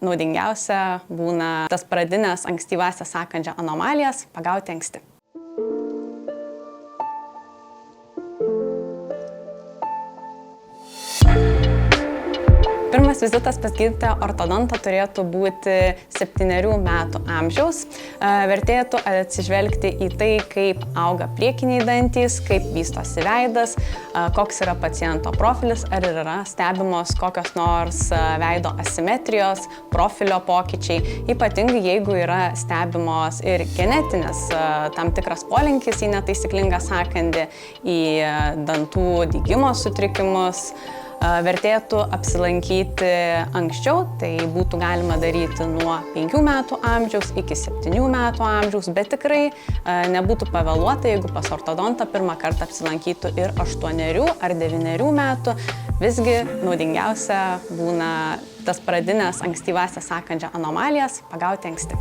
naudingiausia būna tas pradinės ankstyvąsias sąkandžio anomalijas pagauti anksti. Pirmas vizitas pas gydytoją ortodontą turėtų būti 7 metų amžiaus. Vertėtų atsižvelgti į tai, kaip auga priekiniai dantys, kaip vystosi veidas, koks yra paciento profilis, ar yra stebimos kokios nors veido asimetrijos, profilio pokyčiai, ypatingai jeigu yra stebimos ir genetinės tam tikras polinkis į netaisyklingą sąkandį, į dantų dygimo sutrikimus. Vertėtų apsilankyti anksčiau, tai būtų galima daryti nuo 5 metų amžiaus iki 7 metų amžiaus, bet tikrai nebūtų pavėluota, jeigu pas ortodontą pirmą kartą apsilankytų ir 8 ar 9 metų. Visgi naudingiausia būna tas pradinės ankstyvąsias sąkandžio anomalijas pagauti anksti.